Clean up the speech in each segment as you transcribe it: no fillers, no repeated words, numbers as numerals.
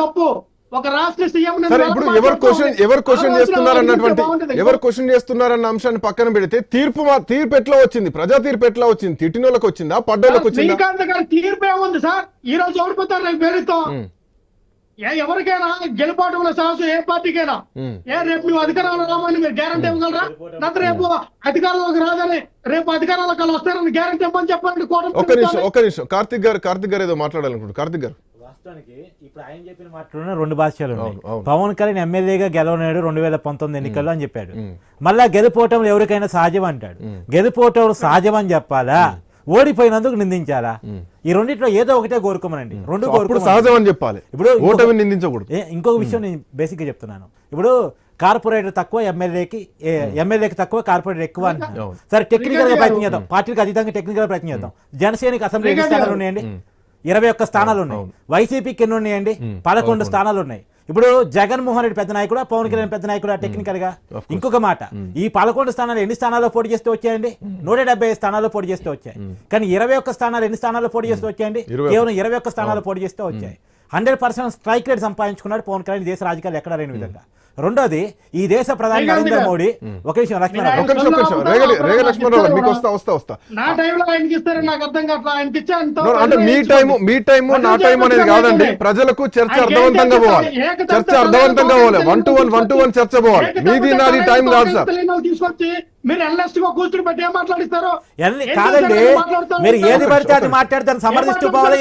తప్పు. ఒక రాష్ట్ర సీఎం ఇప్పుడు ఎవరు క్వశ్చన్ చేస్తున్నారన్న అంశాన్ని పక్కన పెడితే తీర్పు ఎట్లా వచ్చింది? ప్రజా తీర్పు ఎట్లా వచ్చింది? తిట్టినోళ్ళకి వచ్చిందా, పడ్డోళ్ళకి వచ్చిందా? శ్రీకాంత్ గారి తీర్పు ఏముంది సార్? ఈ రోజు ఓడిపోతారు రేపు పేరుతో. ఎవరికైనా గెలుపోవడంలో సాహసం ఏ పార్టీకైనా. రేపు నువ్వు అధికారంలో రామని మీరు గ్యారంటీ ఇవ్వగలరా? నాకు రేపు అధికారంలోకి రాదని, రేపు అధికారంలోకి వస్తారని గ్యారంటీ ఇవ్వమని చెప్పండి. ఒక్క నిమిషం కార్తిక్ గారు ఏదో మాట్లాడాలనుకుంటారు. కార్తిక్ గారు, వాస్తవానికి ఇప్పుడు ఆయన చెప్పిన మాటలోనే రెండు భాష్యాలు ఉన్నాయి. పవన్ కళ్యాణ్ ఎమ్మెల్యేగా గెలవనాడు 2019 ఎన్నికల్లో అని చెప్పాడు. మళ్ళా గెలిపోవటంలో ఎవరికైనా సహజం అంటాడు. గెలిపోవటం సహజం అని చెప్పాలా, ఓడిపోయినందుకు నిందించాలా? ఈ రెండిట్లో ఏదో ఒకటే కోరుకోమనండి. రెండు సహజం అని చెప్పాలి. ఇప్పుడు ఓటమిని నిందించకూడదు. ఇంకొక విషయం నేను బేసిక్ గా చెప్తున్నాను. ఇప్పుడు కార్పొరేటర్ తక్కువ, ఎమ్మెల్యేకి తక్కువ, కార్పొరేటర్ ఎక్కువ అంటున్నారు. సరే, టెక్నికల్ గా ప్రయత్నం చేద్దాం. పార్టీకి అతీతంగా టెక్నికల్ గా ప్రయత్నం చేద్దాం. జనసేనకి అసెంబ్లీ ఎన్ని స్థానాలు ఉన్నాయండి? 21 స్థానాలు ఉన్నాయి. వైసీపీకి ఎన్ని ఉన్నాయండి? 11 స్థానాలు ఉన్నాయి. ఇప్పుడు జగన్మోహన్ రెడ్డి పెద్ద నాయకుడా, పవన్ కళ్యాణ్ పెద్ద నాయకుడా టెక్నికల్ గా? ఇంకొక మాట, ఈ 11 స్థానాలు ఎన్ని స్థానాల్లో పోటీ చేస్తూ వచ్చాయండి? 175 స్థానాల్లో పోటీ చేస్తూ వచ్చాయి. కానీ 21 స్థానాలు ఎన్ని స్థానాల్లో పోటీ చేస్తూ వచ్చాయండి? కేవలం 21 స్థానాల్లో పోటీ చేస్తూ వచ్చాయి. 100% స్ట్రైక్ రేట్ సంపాదించుకున్నాడు పవన్ కళ్యాణ్ దేశ రాజకీయాలు ఎక్కడ లేని విధంగా. రెండోది, ఈ దేశ ప్రధాని నరేంద్ర మోడీ ఒక విషయం నా టైంలో ఆయనకి ఇస్తారని నాకు అర్థం కావట్లా. ఆయనకి అంటే మీ టైం నా టైం అనేది కాదండి. ప్రజలకు చర్చ అర్థవంతంగా పోవాలి. చర్చ అర్థవంతంగా పోవాలి. 1-to-1 చర్చ పోవాలి. మీది నాది టైం కాదు సార్. తీసుకొచ్చి మీరు ఎన్ఎస్టీ కూర్చుని పెట్టి ఏం మాట్లాడిస్తారు? కాదండి, మీరు ఏది పడితే అది మాట్లాడతారు, సమర్థిస్తూ పోవాలి.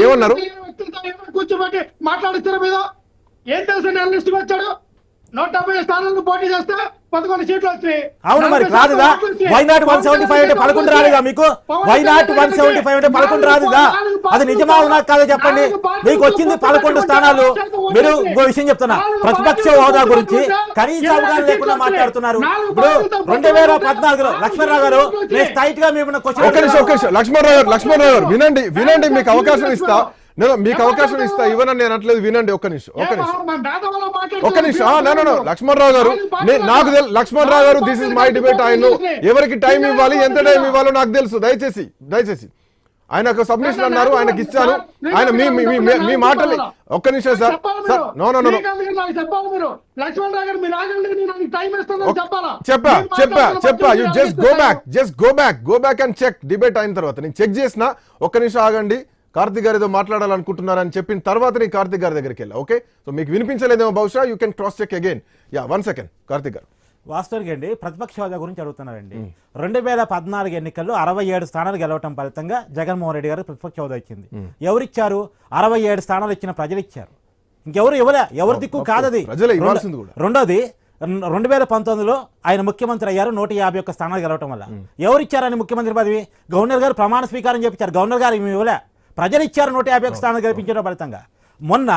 ఏమన్నారు? కూర్చోబెట్టి మాట్లాడిస్తారా? మీద ఏం తెలుసు? ఎన్ఎస్టీ వచ్చాడు 170 స్థానాలను పోటీ చేస్తే 11 సీట్లు వచ్చాయి. అవును, మరి రాదుగా? వైనాట్ 175 అంటే 11 రాదుగా మీకు? వైనాట్ 175 అంటే 11 రాదుగా? అది నిజమా అవునా కాదో చెప్పండి. మీకు వచ్చింది 11 స్థానాలు. మీరు ఇంకో విషయం చెప్తున్నా, ప్రతిపక్ష హోదా గురించి కనీస అవగాహన లేకుండా మాట్లాడుతున్నారు. ఇప్పుడు 2014లో లక్ష్మణరావు గారు టైట్ గా మేము లక్ష్మణరావు గారు వినండి, మీకు అవకాశం ఇస్తా. మీకు అవకాశం ఇస్తా, ఇవ్వనని నేను అనట్లేదు. వినండి ఒక్క నిమిషం. లక్ష్మణరావు గారు, నాకు లక్ష్మణరావు గారు, దిస్ ఇస్ మై డిబేట్. ఆయన ఎవరికి టైం ఇవ్వాలి, ఎంత టైం ఇవ్వాలో నాకు తెలుసు. దయచేసి ఆయన ఒక సబ్మిషన్ అన్నారు, ఆయనకి ఇచ్చాను. ఆయన మీ మాటలు ఒక్క నిమిషం సార్. చెప్పా you just go back and check. Debate అయిన తర్వాత నేను చెక్ చేసిన. ఒక్క నిమిషం ఆగండి. కార్తిక్ గారు ఏదో మాట్లాడాలనుకుంటున్నారని చెప్పిన తర్వాత నేను కార్తిక్ గారి దగ్గరికి వెళ్ళా. ఓకే, సో మీకు వినిపించలేదేమో బహుశా. You can cross check again. 1 second Karthik గారు. వాస్తవానికి అండి, ప్రతిపక్ష హోదా గురించి అడుగుతున్నారండి. 2014 ఎన్నికల్లో 67 స్థానాలు గెలవటం ఫలితంగా జగన్మోహన్ రెడ్డి గారు ప్రతిపక్ష హోదా ఇచ్చింది. ఎవరిచ్చారు? 67 స్థానాలు ఇచ్చిన ప్రజలు ఇచ్చారు. ఇంకెవరు ఇవ్వలే. ఎవరి దిక్కు కాదది. రెండోది, 2019లో ఆయన ముఖ్యమంత్రి అయ్యారు 151 స్థానాలు గెలవటం వల్ల. ఎవరిచ్చారని ముఖ్యమంత్రి పదవి? గవర్నర్ గారు ప్రమాణ స్వీకారం చేపించారు. గవర్నర్ గారు ఇవ్వలే, ప్రజలు ఇచ్చారు 151 స్థానాలు గెలిపించడం ఫలితంగా. మొన్న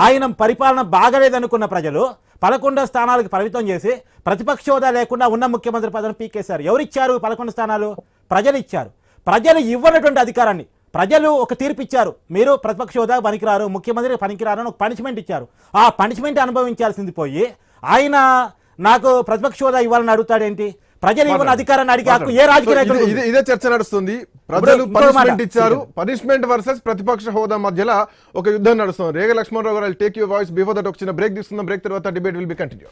ఆయన పరిపాలన బాగలేదనుకున్న ప్రజలు 11 స్థానాలకు పరిమితం చేసి ప్రతిపక్ష హోదా లేకుండా ఉన్న ముఖ్యమంత్రి పదవిని పీకేశారు. ఎవరిచ్చారు 11 స్థానాలు? ప్రజలు ఇచ్చారు. ప్రజలు ఇవ్వనటువంటి అధికారాన్ని ప్రజలు ఒక తీర్పు ఇచ్చారు. మీరు ప్రతిపక్ష హోదా పనికిరారు, ముఖ్యమంత్రి పనికిరారు అని ఒక పనిష్మెంట్ ఇచ్చారు. ఆ పనిష్మెంట్ అనుభవించాల్సింది పోయి ఆయన నాకు ప్రతిపక్ష హోదా ఇవ్వాలని అడుగుతాడేంటి? ప్రజలు ఇవ్వని అధికారాన్ని అడిగే హక్కు ఏ రాజకీయ ఇదే చర్చ నడుస్తుంది. ప్రజలు పనిష్మెంట్ ఇచ్చారు. పనిష్మెంట్ వర్సెస్ ప్రతిపక్ష హోదా మధ్యలో ఒక యుద్ధం నడుస్తుంది. రేగ లక్ష్మణరావు గారు, take your voice. Before that ఒక చిన్న బ్రేక్ తీసుకుందాం. బ్రేక్ తర్వాత డిబేట్ విల్ బి కంటిన్యూ.